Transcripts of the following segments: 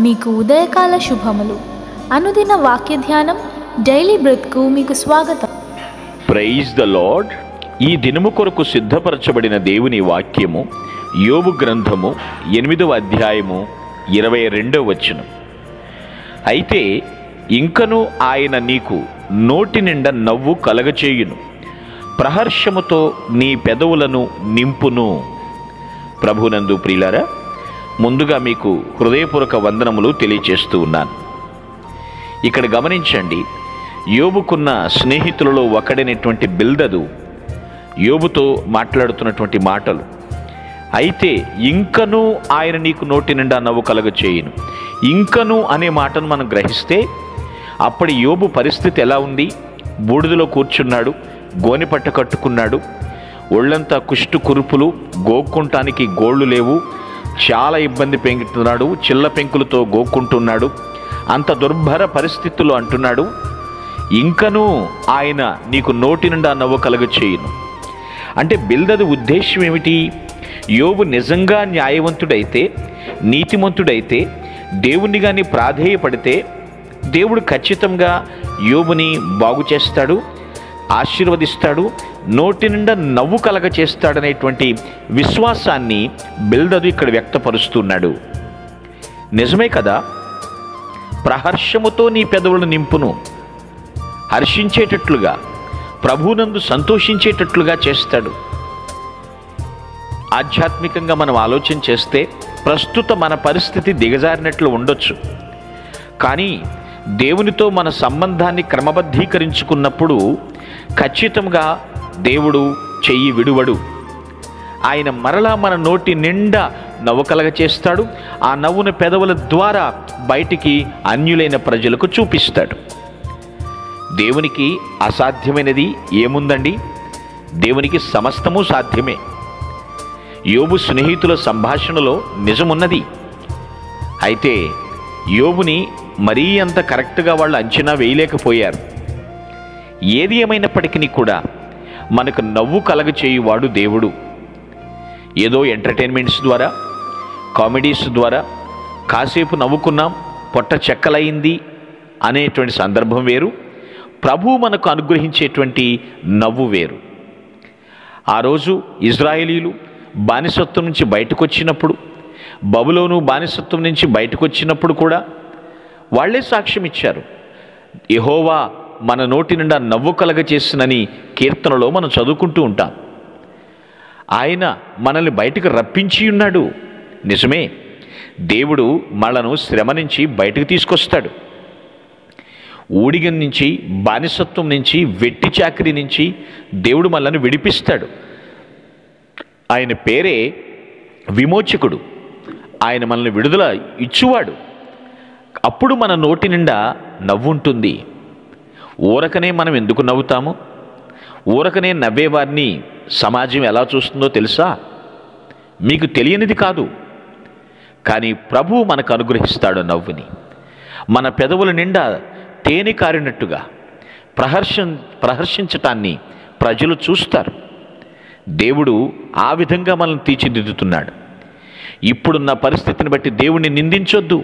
మీకు ఉదయకాల శుభములు. అనుదిన వాక్య ధ్యానం డైలీ బ్రెత్కు మీకు స్వాగతం. Praise the Lord. ఈ దినము కొరకు సిద్ధపరచబడిన దేవుని వాక్యము యోబు గ్రంథము 8వ అధ్యాయము 22వ వచనం. అయితే ఇంకను ఆయన నీకు నోటి నిండా నవ్వు కలగచేయును, ప్రహర్షముతో నీ పెదవులను నింపును. ప్రభునందు ప్రియులారా, ముందుగా మీకు హృదయపూర్వక వందనములు తెలియచేస్తూ ఉన్నాను. ఇక్కడ గమనించండి, యోబుకున్న స్నేహితులలో ఒకడైనటువంటి బిల్దదు యోబుతో మాట్లాడుతున్నటువంటి మాటలు. అయితే ఇంకను ఆయన నీకు నోటి నిండా నవ్వు కలగచేయును. ఇంకను అనే మాటను మనం గ్రహిస్తే అప్పటి యోబు పరిస్థితి ఎలా ఉంది? బూడిదలో కూర్చున్నాడు, గోనెపట్ట కట్టుకున్నాడు, ఒళ్ళంతా కుష్టు కురుపులు, గోక్కుంటానికి గోళ్ళు లేవు, చాలా ఇబ్బంది పెంచుతున్నాడు, చిల్ల పెంకులతో గోక్కుంటున్నాడు. అంత దుర్భర పరిస్థితుల్లో అంటున్నాడు, ఇంకనూ ఆయన నీకు నోటి నిండా నవ్వు కలగచేయును. అంటే బిల్దదు ఉద్దేశం ఏమిటి? యోబు నిజంగా న్యాయవంతుడైతే, నీతిమంతుడైతే, దేవుణ్ణి కానీ ప్రాధేయపడితే దేవుడు ఖచ్చితంగా యోబుని బాగు చేస్తాడు, ఆశీర్వదిస్తాడు, నోటి నిండా నవ్వు కలగ చేస్తాడనేటువంటి విశ్వాసాన్ని బిల్దదు ఇక్కడ వ్యక్తపరుస్తున్నాడు. నిజమే కదా? ప్రహర్షముతో నీ పెదవులను నింపును, హర్షించేటట్లుగా, ప్రభువునందు సంతోషించేటట్లుగా చేస్తాడు. ఆధ్యాత్మికంగా మనం ఆలోచన చేస్తే ప్రస్తుత మన పరిస్థితి దిగజారినట్లు ఉండొచ్చు, కానీ దేవునితో మన సంబంధాన్ని క్రమబద్ధీకరించుకున్నప్పుడు ఖచ్చితంగా దేవుడు చెయ్యి విడువడు. ఆయన మరలా మన నోటి నిండా నవ్వు కలగ చేస్తాడు. ఆ నవ్వున పెదవుల ద్వారా బయటికి అన్యులైన ప్రజలకు చూపిస్తాడు. దేవునికి అసాధ్యమైనది ఏముందండి? దేవునికి సమస్తము సాధ్యమే. యోబు స్నేహితుల సంభాషణలో నిజమున్నది. అయితే యోబుని మరీ అంత కరెక్ట్గా వాళ్ళు అంచనా వేయలేకపోయారు. ఏది ఏమైనప్పటికీ కూడా మనకు నవ్వు కలగ చేయువాడు దేవుడు. ఏదో ఎంటర్టైన్మెంట్స్ ద్వారా, కామెడీస్ ద్వారా కాసేపు నవ్వుకున్నాం, పొట్ట చెక్కలైంది అనేటువంటి సందర్భం వేరు, ప్రభువు మనకు అనుగ్రహించేటువంటి నవ్వు వేరు. ఆ రోజు ఇజ్రాయేలీలు బానిసత్వం నుంచి బయటకు వచ్చినప్పుడు, బబులోను బానిసత్వం నుంచి బయటకు వచ్చినప్పుడు కూడా వాళ్లే సాక్ష్యం ఇచ్చారు. యెహోవా మన నోటి నిండా నవ్వు కలగ చేసినని కీర్తనలో మనం చదువుకుంటూ ఉంటాం. ఆయన మనల్ని బయటకు రప్పించి ఉన్నాడు. నిజమే, దేవుడు మనను శ్రమ నుంచి బయటకు తీసుకొస్తాడు. ఊడిగం నుంచి, బానిసత్వం నుంచి, వెట్టి చాకిరి నుంచి దేవుడు మనల్ని విడిపిస్తాడు. ఆయన పేరే విమోచకుడు. ఆయన మనల్ని విడుదల ఇచ్చువాడు. అప్పుడు మన నోటి నిండా నవ్వుంటుంది. ఊరకనే మనం ఎందుకు నవ్వుతాము? ఊరకనే నవ్వేవారిని సమాజం ఎలా చూస్తుందో తెలుసా? మీకు తెలియనిది కాదు. కానీ ప్రభువు మనకు అనుగ్రహిస్తాడు నవ్వుని. మన పెదవుల నిండా తేనె కారినట్టుగా ప్రహర్షించటాన్ని ప్రజలు చూస్తారు. దేవుడు ఆ విధంగా మనల్ని తీర్చిదిద్దుతున్నాడు. ఇప్పుడున్న పరిస్థితిని బట్టి దేవుణ్ణి నిందించొద్దు.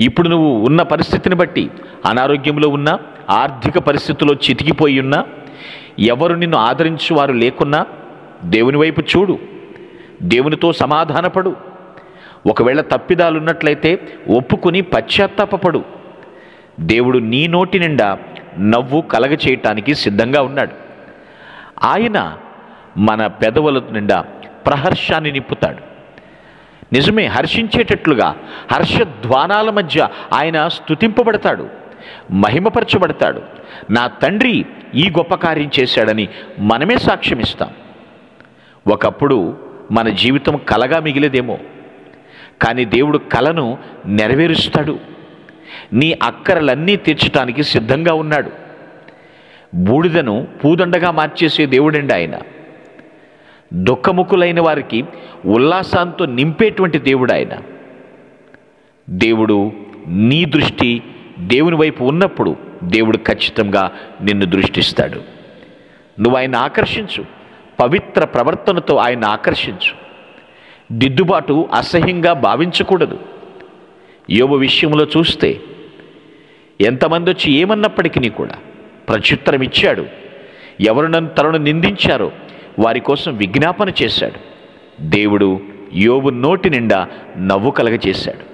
ఇప్పుడు నువ్వు ఉన్న పరిస్థితిని బట్టి అనారోగ్యంలో ఉన్నా, ఆర్థిక పరిస్థితుల్లో చితికిపోయి ఉన్నా, ఎవరు నిన్ను ఆదరించువారు లేకున్నా దేవుని వైపు చూడు, దేవునితో సమాధానపడు. ఒకవేళ తప్పిదాలున్నట్లయితే ఒప్పుకొని పశ్చాత్తాపపడు. దేవుడు నీ నోటి నిండా నవ్వు కలగ చేయటానికి సిద్ధంగా ఉన్నాడు. ఆయన మన పెదవుల నిండా ప్రహర్షాన్ని నింపుతాడు. నిజమే, హర్షించేటట్లుగా హర్షధ్వానాల మధ్య ఆయన స్తుతింపబడతాడు, మహిమపరచబడతాడు. నా తండ్రి ఈ గొప్ప కార్యం చేశాడని మనమే సాక్ష్యమిస్తాం. ఒకప్పుడు మన జీవితం కలగా మిగిలేదేమో, కానీ దేవుడు కలను నెరవేరుస్తాడు. నీ అక్కరలన్నీ తీర్చడానికి సిద్ధంగా ఉన్నాడు. బూడిదను పూదండగా మార్చేసే దేవుడండి ఆయన. దుఃఖముఖులైన వారికి ఉల్లాసంతో నింపేటువంటి దేవుడు ఆయన. దేవుడు నీ దృష్టి దేవుని వైపు ఉన్నప్పుడు దేవుడు ఖచ్చితంగా నిన్ను దృష్టిస్తాడు. నువ్వు ఆయన ఆకర్షించు, పవిత్ర ప్రవర్తనతో ఆయన ఆకర్షించు. దిద్దుబాటు అసహ్యంగా భావించకూడదు. యోబు విషయంలో చూస్తే ఎంతమంది వచ్చి ఏమన్నప్పటికీ కూడా ప్రత్యుత్తరం ఇచ్చాడు. ఎవరు తనను నిందించారో వారి కోసం విజ్ఞాపన చేశాడు. దేవుడు యోబు నోటి నిండా నవ్వు కలగచేశాడు.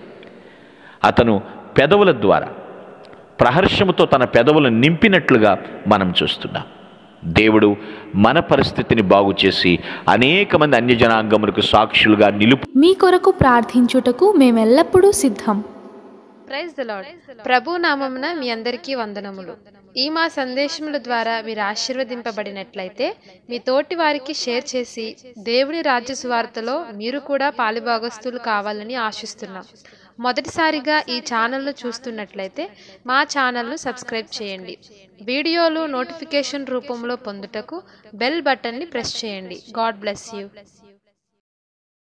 అతను పెదవుల ద్వారా ప్రహర్షముతో తన పెదవులను నింపినట్లుగా మనం చూస్తున్నాం. దేవుడు మన పరిస్థితిని బాగు చేసి అనేక మంది అన్యజనాంగములకు సాక్షులుగా మీ కొరకు ప్రార్థించుటకు మేమెల్లప్పుడూ సిద్ధం. Praise the lord. ప్రభు నామమున మీ అందరికీ వందనములు. ఈ మా సందేశముల ద్వారా మీరు ఆశీర్వదింపబడినట్లయితే మీ తోటి వారికి షేర్ చేసి దేవుని రాజ్య సువార్తలో మీరు కూడా పాలుభాగస్తులు కావాలని ఆశిస్తున్నాం. మొదటిసారిగా ఈ ఛానల్ను చూస్తున్నట్లయితే మా ఛానల్ను సబ్స్క్రైబ్ చేయండి. వీడియోలు నోటిఫికేషన్ రూపంలో పొందుటకు బెల్ బటన్ని ప్రెస్ చేయండి. God bless you.